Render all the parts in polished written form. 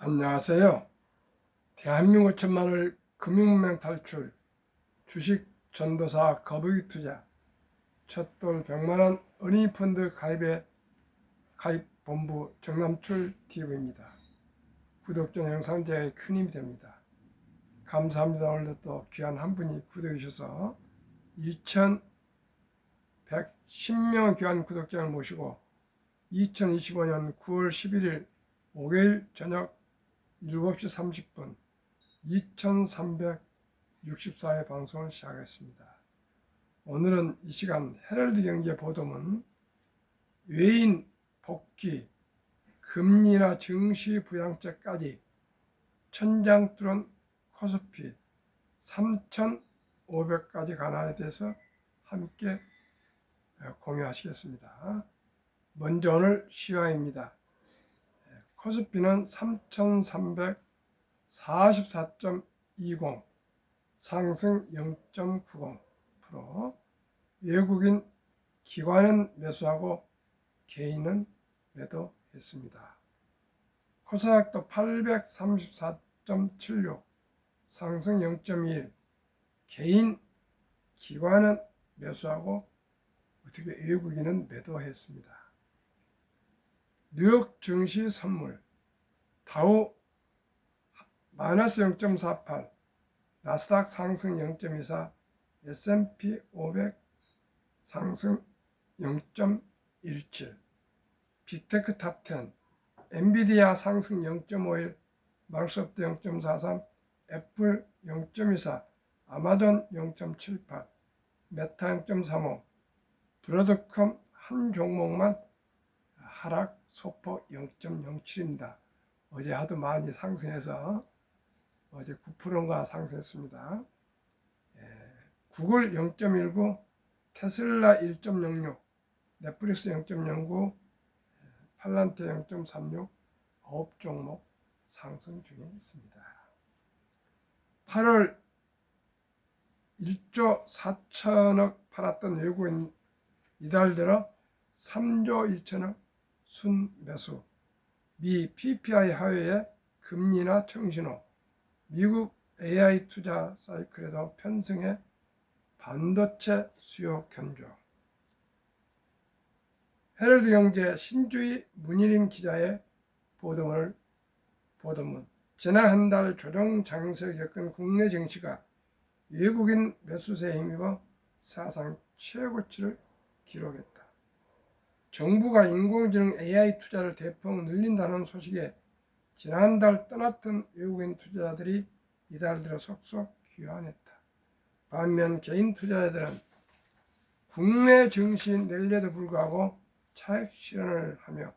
안녕하세요. 대한민국 천만을 금융문맹 탈출, 주식 전도사 거북이 투자, 첫돌 100만원 어린이 펀드 가입 본부 정남출 TV입니다. 구독자 영상 제 큰 힘이 됩니다. 감사합니다. 오늘도 또 귀한 한 분이 구독해 주셔서 2110명 귀한 구독자를 모시고 2025년 9월 11일 목요일 저녁 7시 30분 2364회 방송을 시작하겠습니다. 오늘은 이 시간 헤럴드 경제 보도문 외인 복귀 금리나 증시 부양제까지 천장 뚫은 코스피 3,500까지 간화에 대해서 함께 공유하시겠습니다. 먼저 오늘 시황입니다. 코스피는 3,344.20 상승 0.90%, 외국인 기관은 매수하고 개인은 매도했습니다. 코스닥도 834.76 상승 0.21, 개인 기관은 매수하고 어떻게 외국인은 매도했습니다. 뉴욕 증시 선물 다우 마이너스 0.48, 나스닥 상승 0.24, S&P 500 상승 0.17, 빅테크 탑10 엔비디아 상승 0.51, 마이크로소프트 0.43, 애플 0.24, 아마존 0.78, 메타 0.35, 브로드컴 한 종목만 하락 소폭 0.07입니다. 어제 하도 많이 상승해서 어제 9%인가 상승했습니다. 구글 0.19, 테슬라 1.06, 넷플릭스 0.09, 팔란테 0.36, 9종목 상승 중에 있습니다. 8월 1조 4천억 팔았던 외국인 이달 들어 3조 1천억 순매수, 미 PPI 하회에 금리나 청신호, 미국 AI 투자 사이클에도 편승해 반도체 수요 견조. 헤럴드 경제 신주희 문희림 기자의 보도문, 지난 한 달 조정 장세를 겪은 국내 증시가 외국인 매수세에 힘입어 사상 최고치를 기록했다. 정부가 인공지능 AI 투자를 대폭 늘린다는 소식에 지난달 떠났던 외국인 투자자들이 이달 들어 속속 귀환했다. 반면 개인 투자자들은 국내 증시 랠리에도 불구하고 차익 실현을 하며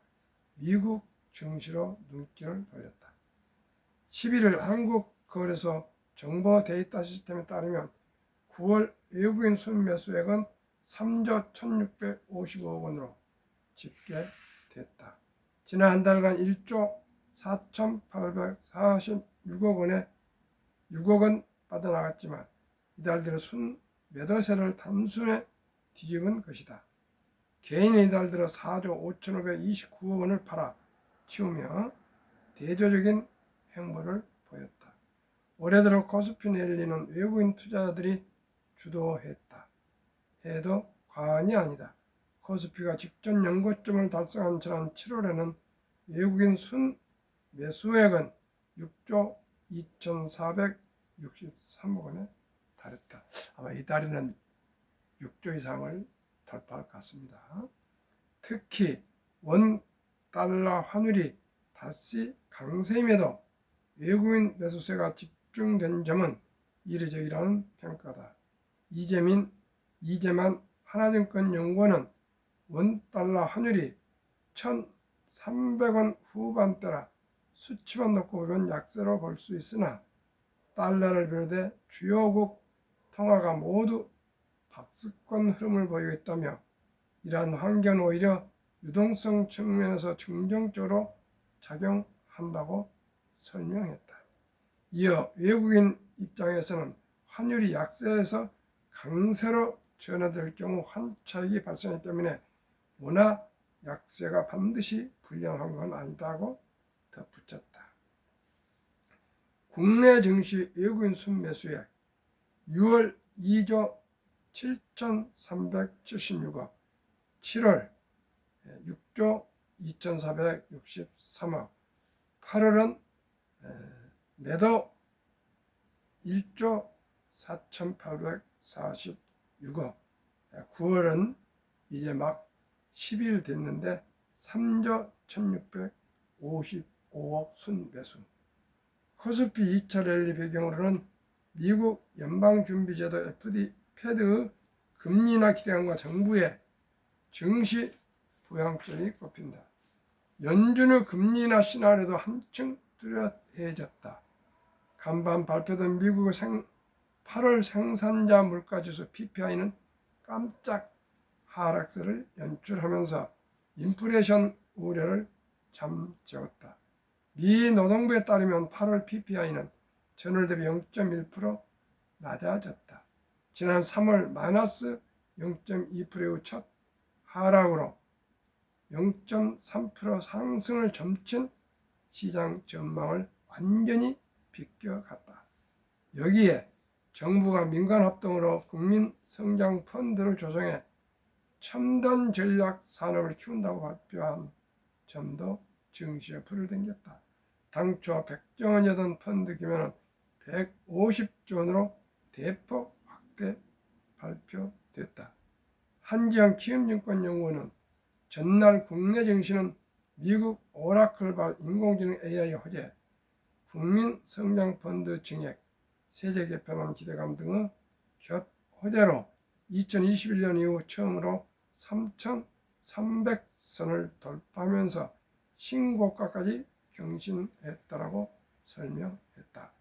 미국 증시로 눈길을 돌렸다. 11일 한국거래소 정보 데이터 시스템에 따르면 9월 외국인 순매수액은 3조 1655억 원으로 집계됐다. 지난 한 달간 1조 4,846억 원에 6억 원 빠져나갔지만 이달 들어 순 매도세를 단숨에 뒤집은 것이다. 개인은 이달 들어 4조 5,529억 원을 팔아 치우며 대조적인 행보를 보였다. 올해 들어 코스피 랠리는 외국인 투자자들이 주도했다 해도 과언이 아니다. 코스피가 직전 연고점을 달성한 지난 7월에는 외국인 순 매수액은 6조 2,463억 원에 달했다. 아마 이달에는 6조 이상을 돌파할 것 같습니다. 특히 원 달러 환율이 다시 강세임에도 외국인 매수세가 집중된 점은 이례적이라는 평가다. 이재만 하나증권 연구원은 원 달러 환율이 1,300원 후반대라 수치만 놓고 보면 약세로 볼 수 있으나 달러를 비롯해 주요국 통화가 모두 박스권 흐름을 보이고 있다며 이러한 환경은 오히려 유동성 측면에서 긍정적으로 작용한다고 설명했다. 이어 외국인 입장에서는 환율이 약세에서 강세로 전환될 경우 환차익이 발생하기 때문에 원화 약세가 반드시 불량한 건 아니다고 덧붙였다. 국내 증시 외국인 순매수액 6월 2조 7,376억, 7월 6조 2,463억, 8월은 매도 1조 4,846억, 9월은 이제 막 10일 됐는데 3조 1,655억 순매수. 코스피 2차 랠리 배경으로는 미국 연방준비제도 페드의 금리 인하 기대감과 정부의 증시 부양점이 꼽힌다. 연준의 금리 인하 시나리오도 한층 뚜렷해졌다. 간밤 발표된 미국의 8월 생산자 물가지수 PPI는 깜짝 하락세를 연출하면서 인플레이션 우려를 잠재웠다. 미 노동부에 따르면 8월 PPI는 전월 대비 0.1% 낮아졌다. 지난 3월 마이너스 0.2%의 첫 하락으로 0.3% 상승을 점친 시장 전망을 완전히 비껴갔다. 여기에 정부가 민간 합동으로 국민 성장 펀드를 조성해 첨단 전략 산업을 키운다고 발표한 점도 증시에 불을 댕겼다. 당초 100조 원이던 펀드 규모는 150조 원으로 대폭 확대 발표됐다. 한지영 키움증권연구원은 전날 국내 증시는 미국 오라클발 인공지능 AI 호재, 국민 성장 펀드 증액, 세제 개편안 기대감 등의 곁 호재로 2021년 이후 처음으로 3,300선을 돌파하면서 신고가까지 경신했다라고 설명했다.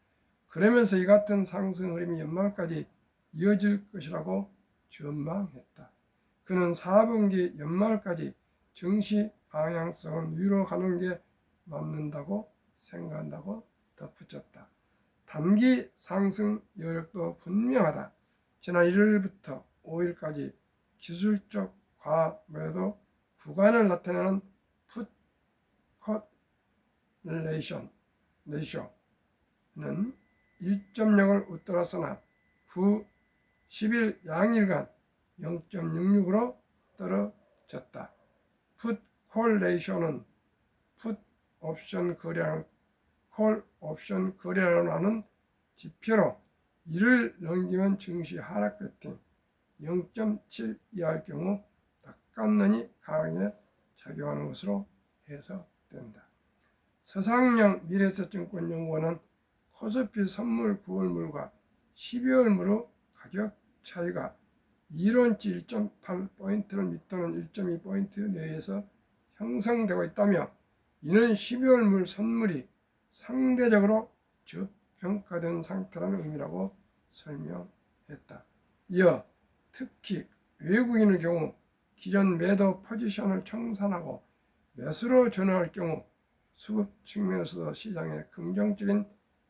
그러면서 이 같은 상승 흐름이 연말까지 이어질 것이라고 전망했다. 그는 4분기 연말까지 증시 방향성은 위로 가는 게 맞는다고 생각한다고 덧붙였다. 단기 상승 여력도 분명하다. 지난 1일부터 5일까지 기술적 과매도 구간을 나타내는 풋컷 레이쇼는 1.0을 웃돌았으나 후 10일 양일간 0.66으로 떨어졌다. 풋콜 레이쇼는 풋 옵션 콜 옵션 거래라는 지표로 이를 넘기면 증시 하락 배팅 0.7 이하일 경우 낚아내니 강하게 작용하는 것으로 해석된다. 서상영 미래에셋증권연구원은 코스피 선물 9월물과 12월물의 가격 차이가 이론치 1.8포인트를 밑도는 1.2포인트 내에서 형성되고 있다며 이는 12월물 선물이 상대적으로 저평가된 상태라는 의미라고 설명했다. 이어 특히 외국인의 경우 기존 매도 포지션을 청산하고 매수로 전환할 경우 수급 측면에서도 시장에 긍정적인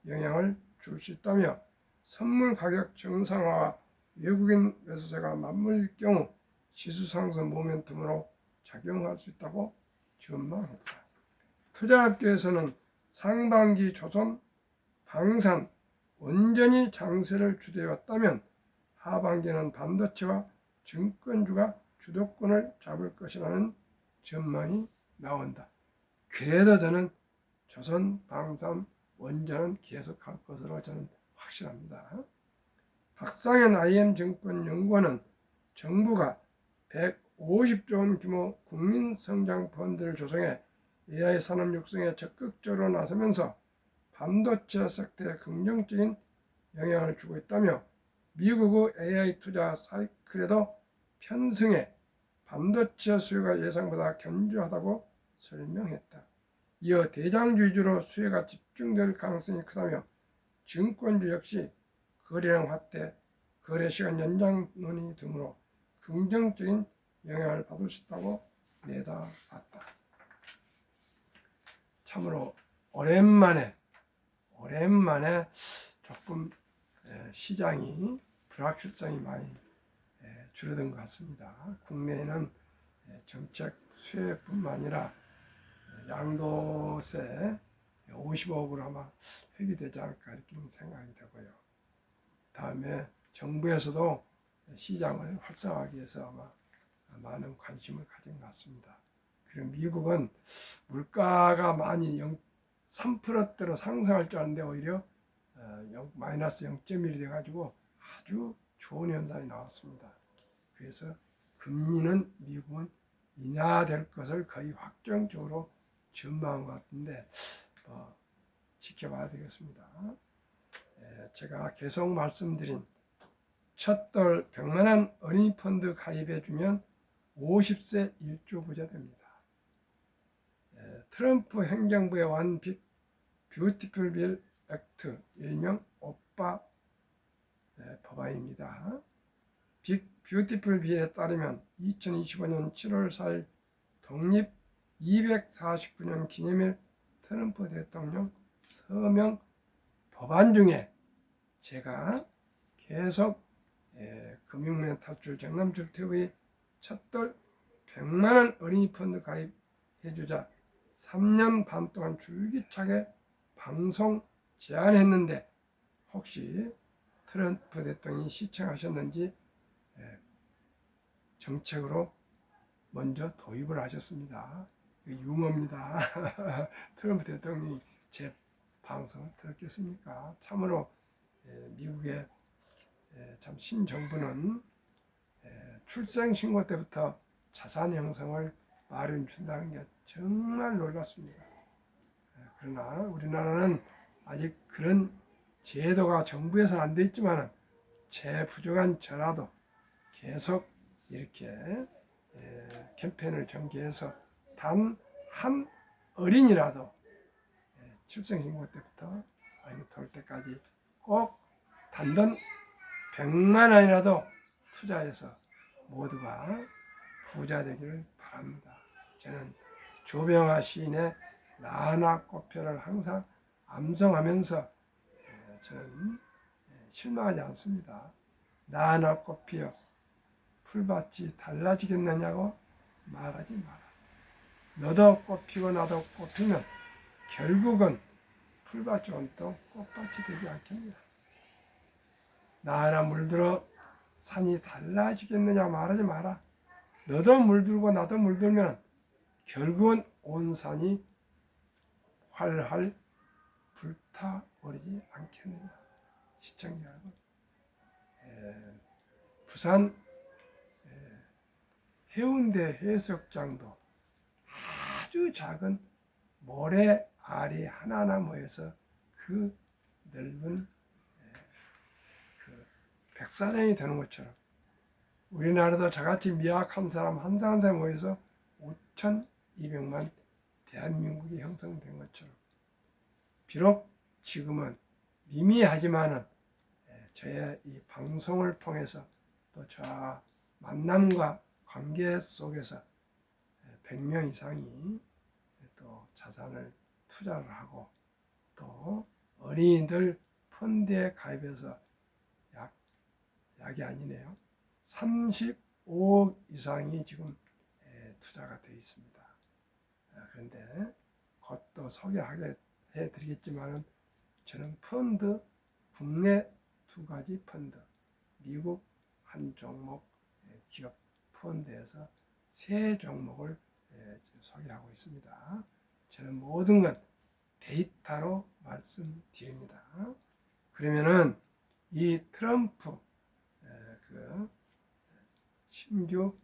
영향을 줄 수 있다며 선물 가격 정상화와 외국인 매수세가 맞물릴 경우 지수 상승 모멘텀으로 작용할 수 있다고 전망했다. 투자업계에서는 상반기 조선, 방산, 온전히 장세를 주도해왔다면 하반기는 반도체와 증권주가 주도권을 잡을 것이라는 전망이 나온다. 그래도 저는 조선, 방산, 원전은 계속할 것으로 저는 확신합니다. 박상현 IM증권연구원은 정부가 150조 원 규모 국민성장펀드를 조성해 AI 산업 육성에 적극적으로 나서면서 반도체 섹터에 긍정적인 영향을 주고 있다며 미국의 AI 투자 사이클에도 편승해 반도체 수요가 예상보다 견조하다고 설명했다. 이어 대장주 위주로 수요가 집중될 가능성이 크다며 증권주 역시 거래량 확대, 거래시간 연장 논의 등으로 긍정적인 영향을 받을 수 있다고 내다봤다. 참으로 오랜만에 조금 시장이 불확실성이 많이 줄어든 것 같습니다. 국내에는 정책 수혜뿐만 아니라 양도세 50억으로 아마 회귀되지 않을까 이렇게 생각이 되고요. 다음에 정부에서도 시장을 활성화하기 위해서 아마 많은 관심을 가진 것 같습니다. 그리고 미국은 물가가 많이 3%대로 상승할 줄 알았는데 오히려 마이너스 0.1이 돼가지고 아주 좋은 현상이 나왔습니다. 그래서 금리는 미국은 인하될 것을 거의 확정적으로 전망한 것 같은데 지켜봐야 되겠습니다. 제가 계속 말씀드린 첫돌 100만원 어린이 펀드 가입해주면 50세 1조 부자 됩니다. 트럼프 행정부의 완빅 뷰티풀 빌 액트, 일명 오빠 법안입니다. 빅 뷰티풀 빌에 따르면 2025년 7월 4일 독립 249년 기념일 트럼프 대통령 서명 법안 중에 제가 계속 금융면 탈출 정남출 TV의 첫돌 100만원 어린이 펀드 가입해주자 3년 반 동안 줄기차게 방송 제안했는데 혹시 트럼프 대통령이 시청하셨는지 정책으로 먼저 도입을 하셨습니다. 유머입니다. 트럼프 대통령이 제 방송을 들었겠습니까? 참으로 미국의 참 신정부는 출생신고 때부터 자산 형성을 마련 준다는 게 정말 놀랍습니다. 그러나 우리나라는 아직 그런 제도가 정부에서는 안 돼 있지만 제 부족한 저라도 계속 이렇게 캠페인을 전개해서 단 한 어린이라도 출생신고 때부터 아니면 돌 때까지 꼭 단돈 100만 원이라도 투자해서 모두가 부자 되기를 바랍니다. 저는 조병아 시인의 나나 꽃표를 항상 암송하면서 저는 실망하지 않습니다. 나나 꽃피어 풀밭이 달라지겠느냐고 말하지 마라. 너도 꽃피고 나도 꽃피면 결국은 풀밭이 온통 꽃밭이 되지 않겠느냐. 나나 물들어 산이 달라지겠느냐 말하지 마라. 너도 물들고 나도 물들면 결국은 온 산이 활활 불타오르지 않겠느냐. 시청자 여러분, 부산 해운대 해수욕장도 아주 작은 모래 알이 하나하나 모여서 그 넓은 그 백사장이 되는 것처럼 우리나라도 저같이 미약한 사람 한 사람 한 사람 모여서 5,200만 대한민국이 형성된 것처럼 비록 지금은 미미하지만은 저의 이 방송을 통해서 또 저 만남과 관계 속에서 100명 이상이 또 자산을 투자를 하고 또 어린이들 펀드에 가입해서 약이 아니네요. 35억 이상이 지금 투자가 되어 있습니다. 그런데 곧 또 소개하게 해드리겠지만은 저는 펀드, 국내 2가지 펀드, 미국 한 종목 기업 펀드에서 3종목을 소개하고 있습니다. 저는 모든 건 데이터로 말씀드립니다. 그러면은 이 트럼프 그 신규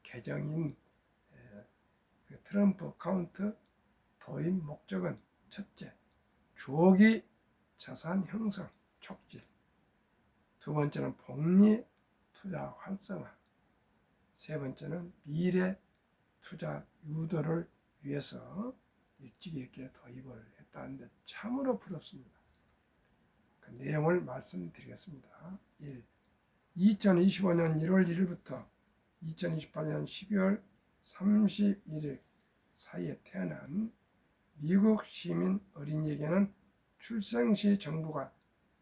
개정인 그 트럼프 어카운트 도입 목적은 첫째, 조기 자산 형성 촉진, 두 번째는 복리 투자 활성화, 세 번째는 미래 투자 유도를 위해서 일찍 이렇게 도입을 했다는데 참으로 부럽습니다. 그 내용을 말씀드리겠습니다. 1. 2025년 1월 1일부터 2028년 12월 31일 사이에 태어난 미국 시민 어린이에게는 출생 시 정부가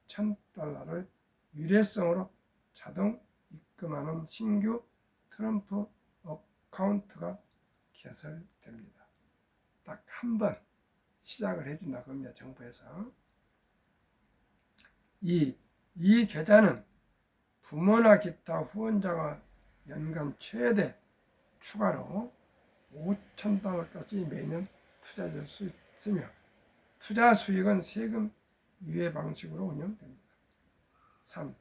$1,000를 유례성으로 자동 입금하는 신규 트럼프 어카운트가 개설됩니다. 딱 한 번 시작을 해준다 겁니다. 정부에서. 이 계좌는 부모나 기타 후원자가 연간 최대 추가로 5,000달러까지 매년 투자될 수 있으며 투자 수익은 세금 유예 방식으로 운영됩니다. 3.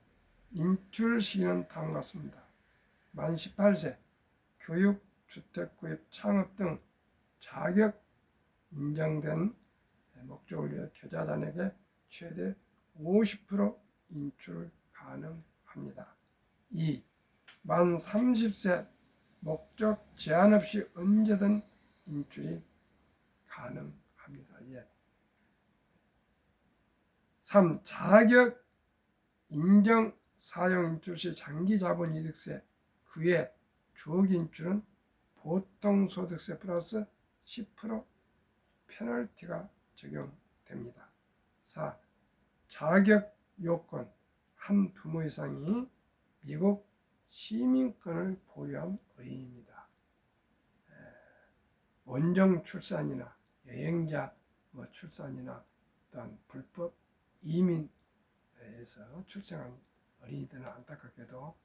인출 시기는 다음과 같습니다. 만 18세, 교육, 주택 구입, 창업 등 자격 인정된 목적을 위해 계좌단에게 최대 50% 인출 가능합니다. 2. 만 30세 목적 제한 없이 언제든 인출이 가능합니다. 3. 자격 인정 사용 인출 시 장기 자본 이득세 그 외 조기 인출은 보통 소득세 플러스 10% 페널티가 적용됩니다. 4. 자격 요건 한 부모 이상이 미국 시민권을 보유한 어린이입니다. 원정 출산이나 여행자 출산이나 또한 불법 이민에서 출생한 어린이들은 안타깝게도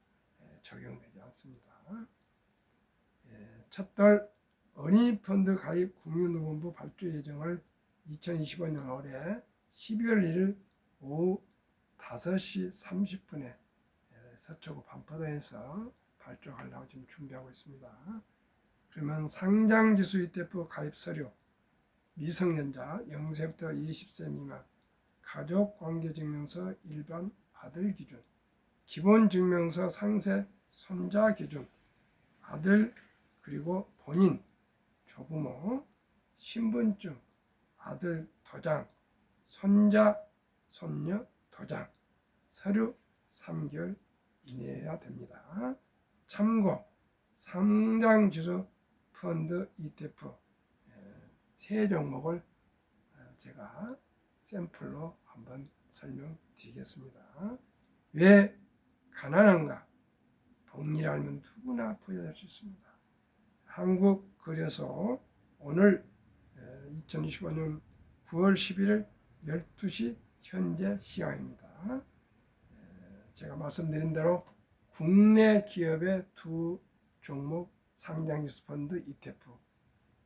적용되지 않습니다. 첫돌 어린이 펀드 가입 국민노동부 발주 예정을 2025년 올해 12월 1일 오후 5시 30분에 서초구 반포동에서 발주하려고 지금 준비하고 있습니다. 그러면 상장지수 ETF 가입 서류, 미성년자 0세부터 20세 미만, 가족관계증명서 일반 아들 기준, 기본증명서 상세 손자 기준, 아들 그리고 본인, 조부모, 신분증, 아들 도장, 손자, 손녀 도장, 서류 3개월 이내여야 됩니다. 참고, 상장지수 펀드 ETF 세 종목을 제가 샘플로 한번 설명드리겠습니다. 왜 가난한가? 복리를 알면 누구나 부여될 수 있습니다. 한국거래소 오늘 2025년 9월 11일 12시 현재 시간입니다. 제가 말씀드린 대로 국내 기업의 두 종목 상장지수 펀드 ETF,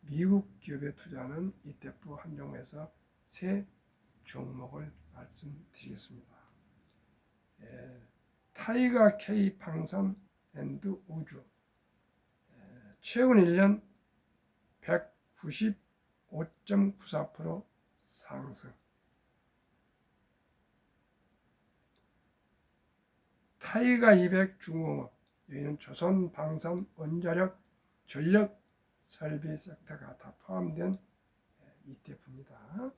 미국 기업에 투자하는 ETF 한 종목에서 세 종목을 말씀드리겠습니다. 타이가 K 방산 앤드 우주 최근 1년 195.94% 상승. 타이가 200 중공업, 여기는 조선 방산 원자력 전력 설비 섹터가 다 포함된 ETF입니다.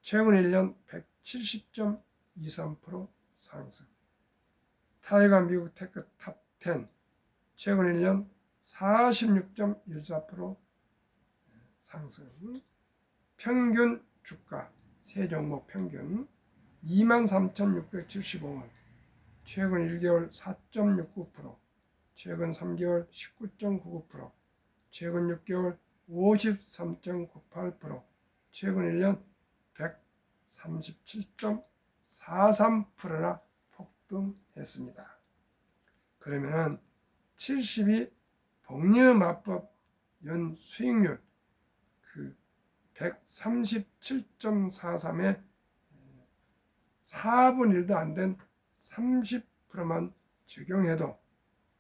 최근 1년 170.23% 상승. 타이가 미국 테크 탑 10, 최근 1년 46.14% 상승. 평균 주가 세 종목 평균 23,675원, 최근 1개월 4.69%, 최근 3개월 19.99%, 최근 6개월 53.98%, 최근 1년 137.43%나 폭등했습니다. 그러면은 72 복리마법 연 수익률 그 137.43에 4분의 1도 안 된 30%만 적용해도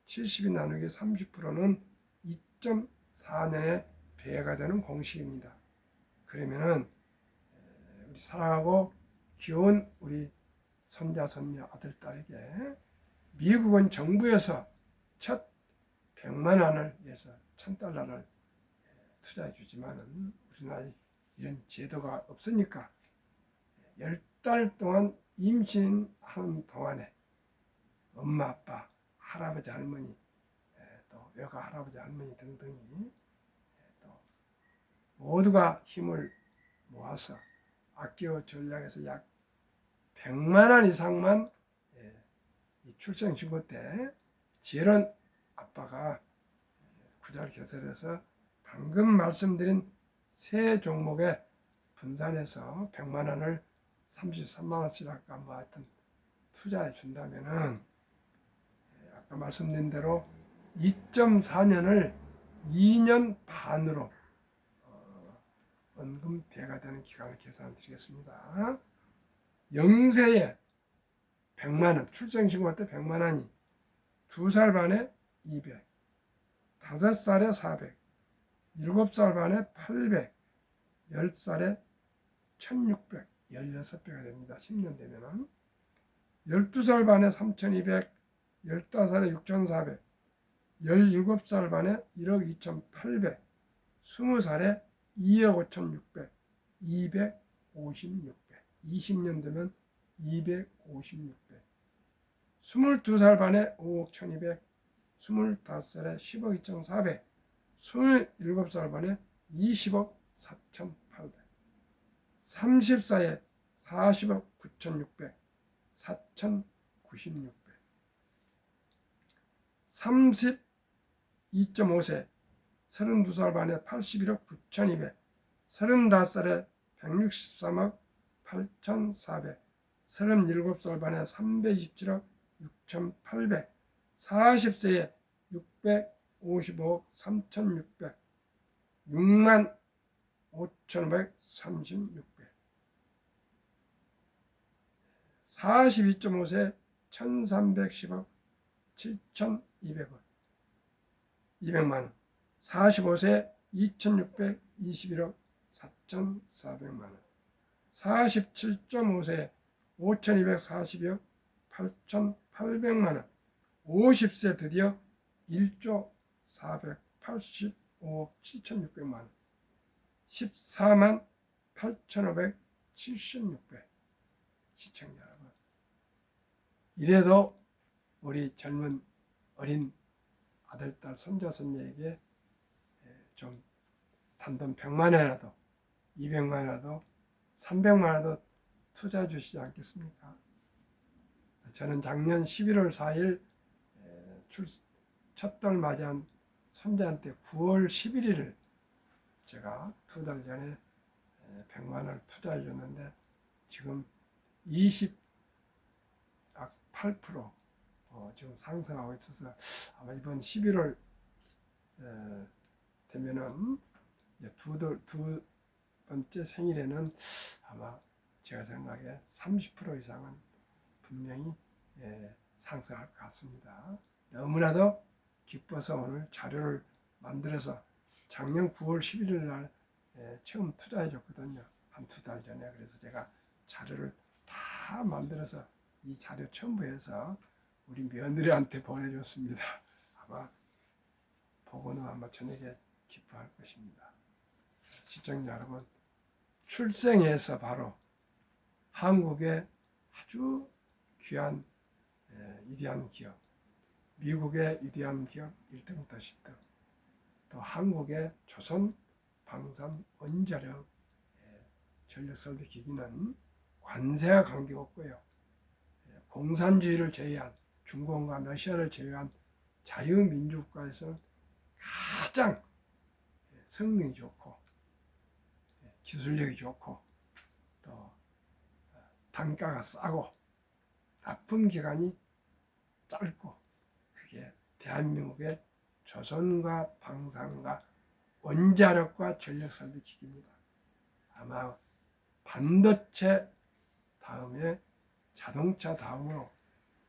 70이 나누기 30%는 2.4년의 배가 되는 공식입니다. 그러면은 우리 사랑하고 귀여운 우리 손자, 손녀, 아들, 딸에게 미국은 정부에서 첫 100만 원을 위해서 1,000달러를 투자해 주지만은 우리나라에 이런 제도가 없으니까 10달 동안 임신하는 동안에 엄마, 아빠, 할아버지, 할머니, 또 외가 할아버지, 할머니 등등이 또 모두가 힘을 모아서 아껴 전략에서 약 100만 원 이상만 이 출생신고 때 지혜로운 아빠가 구자를 개설해서 방금 말씀드린 세 종목에 분산해서 100만 원을 33만 원씩 할까 뭐 하여튼 투자해 준다면은 아까 말씀드린 대로 2.4년을 2년 반으로 원금 배가 되는 기간을 계산해 드리겠습니다. 0세에 100만 원, 출생신고 때 100만 원이 2살 반에 200, 5살에 400, 7살 반에 800, 10살에 1600, 16배가 됩니다. 10년 되면은 12살 반에 3200, 15살에 6400, 17살 반에 1억 2800, 20살에 2억 5600, 256배, 20년 되면 256배, 22살 반에 5억 1200, 25살에 10억 2400, 27살 반에 20억 4800, 30살에 40억 9600, 4096배, 32.5세 32살 반에 81억 9200, 35살에 163억 8400, 37살 반에 327억 6800, 40세에 655억 3600, 6만 5536배, 42.5세 1310억 7200원, 200만원, 45세 2621억 4400만원, 47.5세 5240억 8800만원, 50세 드디어 1조 485억 7600만원, 14만 8576배. 시청자 여러분, 이래도 우리 젊은 어린 아들, 딸, 손자, 손녀에게 좀 단돈 100만 원이라도 200만 원이라도 300만 원이라도 투자해 주시지 않겠습니까? 저는 작년 11월 4일 첫달 맞이한 손자한테 9월 11일을 제가 2달 전에 100만 원을 투자해 줬는데 지금 28% 지금 상승하고 있어서 아마 이번 11월 되면은 두 번째 생일에는 아마 제가 생각에 30% 이상은 분명히 상승할 것 같습니다. 너무나도 기뻐서 오늘 자료를 만들어서 작년 9월 11일 날 처음 투자해 줬거든요. 한 2달 전에. 그래서 제가 자료를 다 만들어서 이 자료 첨부해서 우리 며느리한테 보내줬습니다. 아마 보고는 아마 저녁에 기뻐할 것입니다. 시청자 여러분, 출생에서 바로 한국의 아주 귀한 위대한 기업, 미국의 위대한 기업 1등부터 10등, 또 한국의 조선 방산 원자력 전력설비 기기는 관세와 관계없고요. 공산주의를 제외한 중공과 러시아를 제외한 자유민주국가에서는 가장 성능이 좋고 기술력이 좋고 또 단가가 싸고 납품 기간이 짧고 그게 대한민국의 조선과 방산과 원자력과 전력설비 기기입니다. 아마 반도체 다음에 자동차 다음으로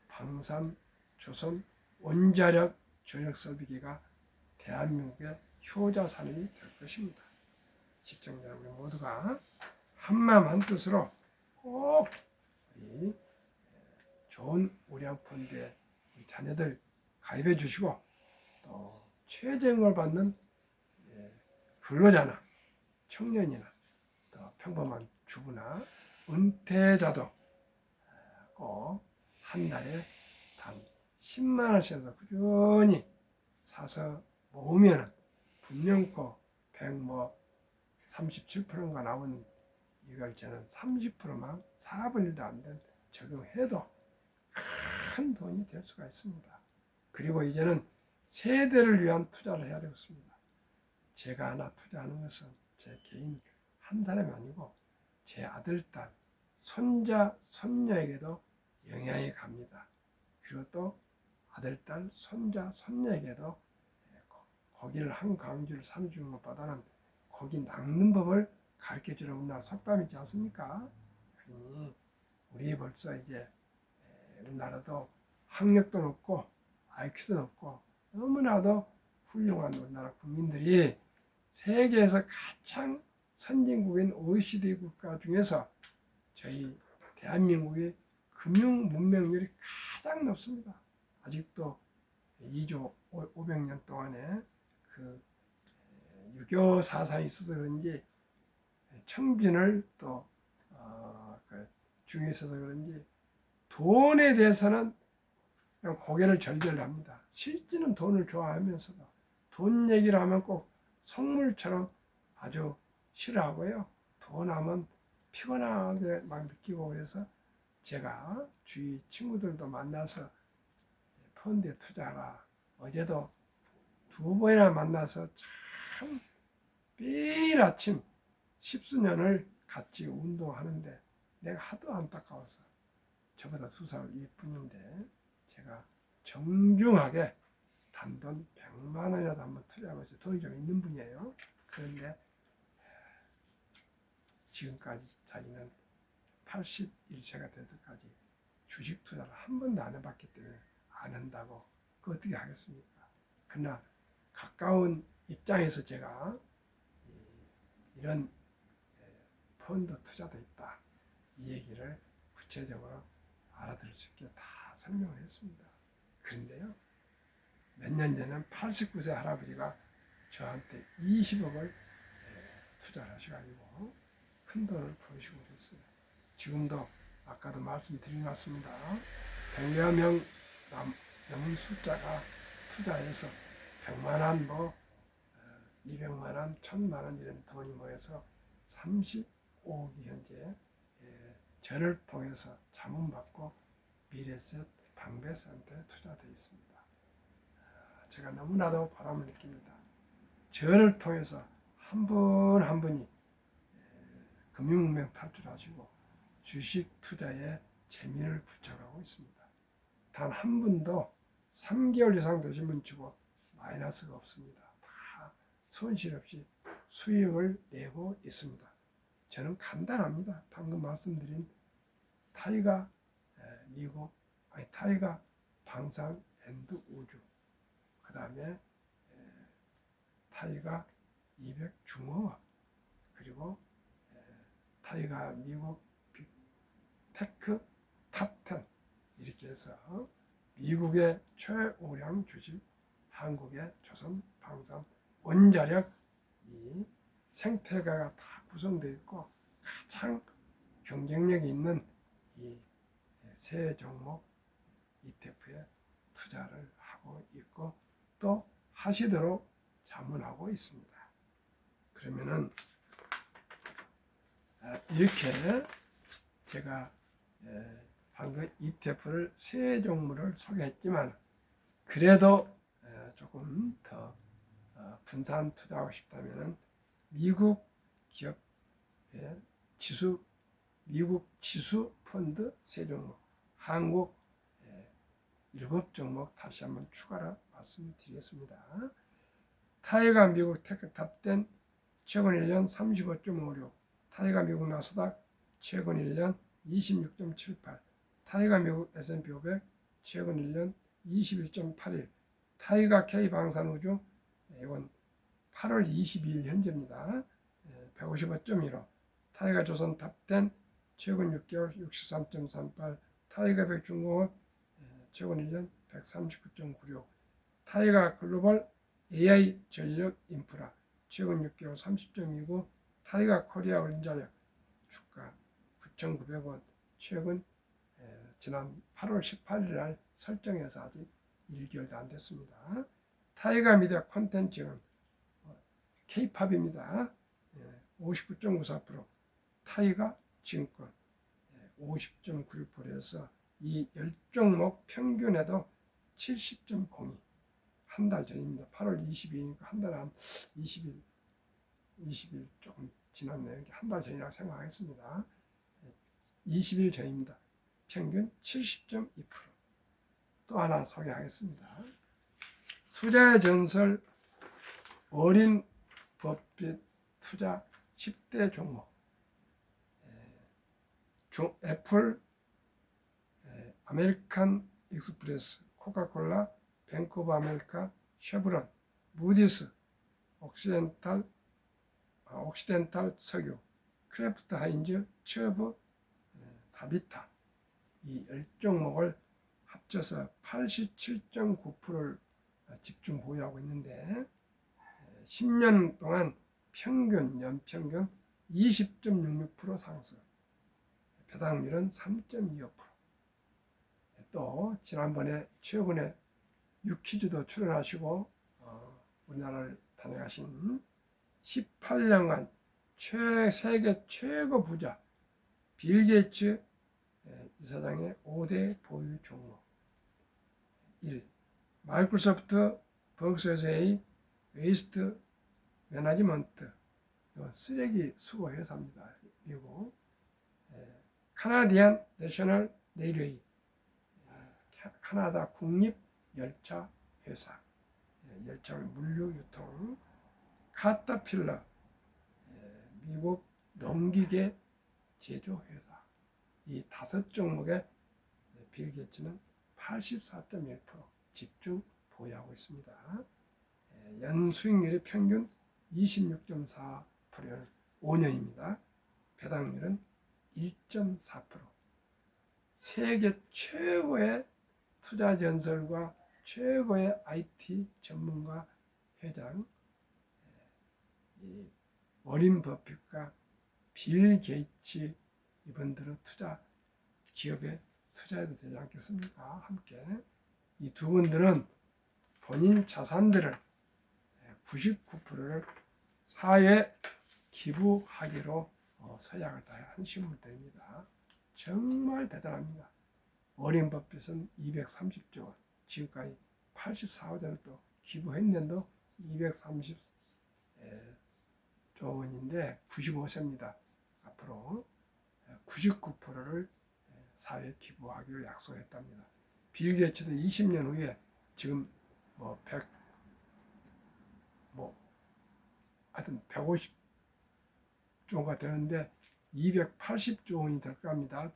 방산, 조선, 원자력 전력설비기가 대한민국의 효자 산업이 될 것입니다. 시청자 여러분 모두가 한마음 한뜻으로 꼭 우리 좋은 우량펀드에 우리 자녀들 가입해 주시고 또 최저임금을 받는 근로자나 청년이나 또 평범한 주부나 은퇴자도 꼭 한 달에 단 10만 원씩이라도 꾸준히 사서 모으면 분명코 37%가 나온 이걸 저는 30%만 4분의 1도 안 된 적용해도 큰 돈이 될 수가 있습니다. 그리고 이제는 세대를 위한 투자를 해야 되겠습니다. 제가 하나 투자하는 것은 제 개인 한 사람이 아니고 제 아들, 딸, 손자, 손녀에게도 영향이 갑니다. 그리고 또 아들, 딸, 손자, 손녀에게도 고기를 한 강주를 사주는 것보다는 고기 낚는 법을 가르쳐 주는 우리나라 속담이 있지 않습니까? 그러니 우리 벌써 이제 우리나라도 학력도 높고 IQ도 높고 너무나도 훌륭한 우리나라 국민들이 세계에서 가장 선진국인 OECD 국가 중에서 저희 대한민국의 금융 문명률이 가장 높습니다. 아직도 2조 500년 동안에 그 유교 사상이 있어서 그런지 청빈을 또 중에 있어서 그런지 돈에 대해서는 그냥 고개를 절절합니다. 실제는 돈을 좋아하면서도 돈 얘기를 하면 꼭 속물처럼 아주 싫어하고요. 돈 하면 피곤하게 막 느끼고 그래서 제가 주위 친구들도 만나서 펀드에 투자하라. 어제도 2번이나 만나서 참 매일 아침 10수년을 같이 운동하는데 내가 하도 안타까워서 저보다 2살 윗분인데 제가 정중하게 단돈 100만 원이라도 한번 투자하고 있어요. 돈이 좀 있는 분이에요. 그런데 지금까지 자기는 81세가 될 때까지 주식 투자를 한 번도 안 해봤기 때문에 안 한다고 그 어떻게 하겠습니까? 그러나 가까운 입장에서 제가 이런 펀드 투자도 있다. 이 얘기를 구체적으로 알아들을 수 있게 다 설명을 했습니다. 그런데요. 몇 년 전에는 89세 할아버지가 저한테 20억을 투자를 하셔가지고 큰 돈을 벌으시고 그랬어요. 지금도 아까도 말씀드린 것 같습니다. 100여 명 넘은 숫자가 투자해서 100만 원, 200만 원, 1000만 원 이런 돈이 모여서 35억이 현재 저를 통해서 자문받고 미래셋, 방배산에 투자되어 있습니다. 제가 너무나도 보람을 느낍니다. 저를 통해서 한 분 한 분이 금융문명 탈출하시고 주식 투자에 재미를 붙여가고 있습니다. 단 한 분도 3개월 이상 되신 분 치고 마이너스가 없습니다. 다 손실 없이 수익을 내고 있습니다. 저는 간단합니다. 방금 말씀드린 타이가 미국, 타이가 방산 앤드 우주, 그 다음에 타이가 200 중공업, 그리고 타이가 미국 테크 탑10 이렇게 해서 미국의 최우량 주식, 한국의 조선 방산 원자력 이 생태계가 다 구성되어 있고 가장 경쟁력이 있는 이 세 종목 ETF에 투자를 하고 있고 또 하시도록 자문하고 있습니다. 그러면은 이렇게 제가 방금 ETF를 세 종목을 소개했지만 그래도 조금 더 분산 투자하고 싶다면은 미국 기업의 지수, 미국 지수 펀드 세 종목, 한국 7종목 다시 한번 추가로 말씀드리겠습니다. 타이가 미국 테크탑10 최근 1년 35.56, 타이가 미국 나스닥 최근 1년 26.78, 타이가 미국 S&P 500 최근 1년 21.81, 타이가 K방산우주 이건 8월 22일 현재입니다. 155.15, 타이가 조선 탑10 최근 6개월 63.38, 타이가 백중공업 최근 1년 139.96, 타이가 글로벌 AI 전력 인프라 최근 6개월 30.29, 타이가 코리아 원자력 주가 9,900원 최근 지난 8월 18일 날 설정해서 아직 1개월도 안 됐습니다. 타이가 미디어 콘텐츠는 K-팝입니다. 59.94%, 타이가 증권 50.96%에서 이 10종목 평균에도 70.02, 한 달 전입니다. 8월 22일이니까 한 달 한 20일 조금 지난 내용 한 달 전이라고 생각하겠습니다. 20일 전입니다. 평균 70.2%. 또 하나 소개하겠습니다. 투자의 전설 어린 법빛 투자 10대 종목. 애플, 아메리칸 익스프레스, 코카콜라, 뱅크 오브 아메리카, 쉐브론, 무디스, 옥시덴탈 석유, 크래프트 하인즈, 츠브, 다비타, 이 10종목을 합쳐서 87.9%를 집중 보유하고 있는데 10년 동안 연평균 20.66% 상승, 배당률은 3.25%. 또 지난번에 최근에 유퀴즈도 출연하시고 우리나라를 다녀가신 18년간 세계 최고 부자 빌 게이츠 이사장의 5대 보유 종목. 1. 마이크로소프트 버크셔의 웨이스트 매니지먼트, 쓰레기 수거 회사입니다. 미국. 카나디안 내셔널 레일웨이, 카나다 국립 열차 회사, 열차 물류 유통. 카터필러, 미국 농기계 제조 회사. 이 5종목에 빌 게이츠는 84.1% 집중 보유하고 있습니다. 연수익률이 평균 26.4%는 5년입니다. 배당률은 1.4%. 세계 최고의 투자 전설과 최고의 IT 전문가 회장 워린 버핏과 빌 게이츠 이분들의 기업에 투자해도 되지 않겠습니까? 함께 이 두 분들은 본인 자산들을 99%를 사회에 기부하기로 서약을 다 하신 분들입니다. 정말 대단합니다. 워린 버핏은 230조 원, 지금까지 84조 원을 또 기부했는데도 230조 원인데 95세입니다. 앞으로 99%를 사회에 기부하기로 약속했답니다. 빌 게이츠도 20년 후에 지금 하여튼 150조 원가 되는데 280조 원이 될 겁니다.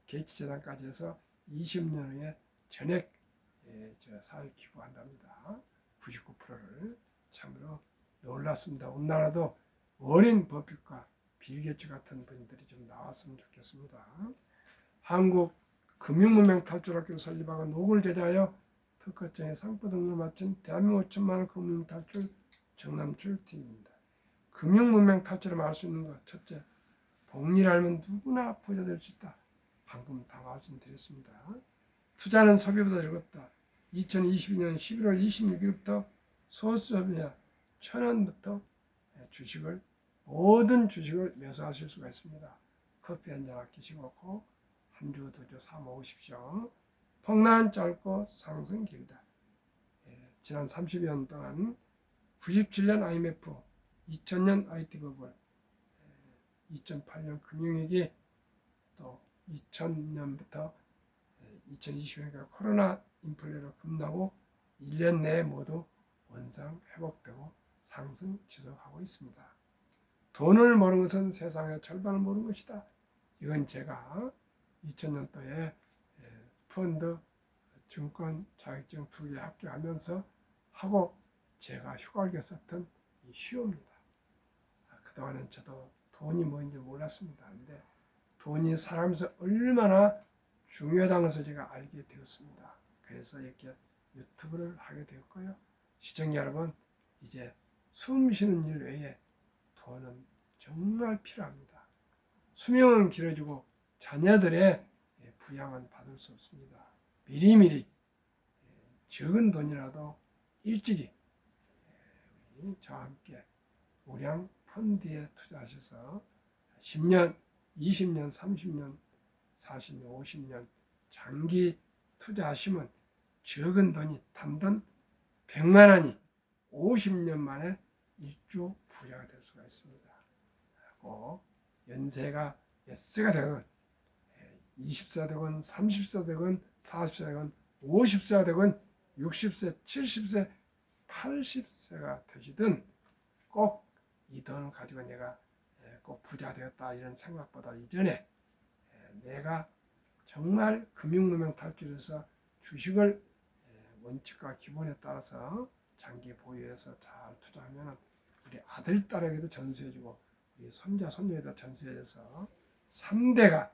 게이츠 재단까지 해서 20년 후에 전액 사회 기부한답니다. 99%를 참으로 놀랐습니다. 우리나라도 워린 버핏과 빌 게이츠 같은 분들이 좀 나왔으면 좋겠습니다. 한국 금융문명 탈출학교를 설립하고 노골 제자하여 특허증의 상부 등록을 마친 대한민국 5천만 원 금융탈출 정남출 팀입니다. 금융문명 탈출을 할 수 있는 것, 첫째, 복리를 알면 누구나 부자 될 수 있다. 방금 다 말씀드렸습니다. 투자는 소비보다 즐겁다. 2022년 11월 26일부터 소수점이나 1,000원부터 모든 주식을 매수하실 수가 있습니다. 커피 한잔 아끼시고 한 주, 2주 사 먹으십시오. 폭락은 짧고 상승 길다. 지난 30여 년 동안 97년 IMF, 2000년 IT 버블, 2008년 금융위기, 또 2000년부터 2020년까지 코로나 인플레로 급락하고 1년 내에 모두 원상 회복되고 상승 지속하고 있습니다. 돈을 모르는 것은 세상의 절반을 모르는 것이다. 이건 제가 2000년도에 펀드, 증권, 자격증 2개 합격하면서 하고 제가 휴가를 썼던 이 휴입니다. 그동안은 저도 돈이 뭐인지 몰랐습니다. 근데 돈이 살아가면서 얼마나 중요하다는 것을 제가 알게 되었습니다. 그래서 이렇게 유튜브를 하게 되었고요. 시청자 여러분, 이제 숨 쉬는 일 외에 돈은 정말 필요합니다. 수명은 길어지고 자녀들의 부양은 받을 수 없습니다. 미리미리 적은 돈이라도 일찍이 저와 함께 우량 펀드에 투자하셔서 10년, 20년, 30년, 40년, 50년 장기 투자하시면 적은 돈이 단돈 100만 원이 50년 만에 1조 부자가 될 수가 있습니다. 갖고 연세가 몇 세가 되건 20세가 되건 30세가 되건 40세가 되건 50세가 되건 60세, 70세, 80세가 되시든 꼭 이 돈을 가지고 내가 꼭 부자 되었다 이런 생각보다 이전에 내가 정말 금융무명 탈출해서 주식을 원칙과 기본에 따라서 장기 보유해서 잘 투자하면 우리 아들, 딸에게도 전수해주고 우리 손자, 손녀에도 전수해줘서 3대가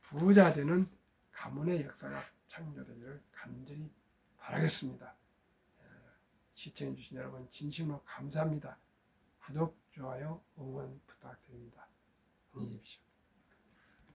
부자 되는 가문의 역사가 창조되기를 간절히 바라겠습니다. 시청해 주신 여러분 진심으로 감사합니다. 구독, 좋아요, 응원 부탁드립니다. 안녕히 계십시오.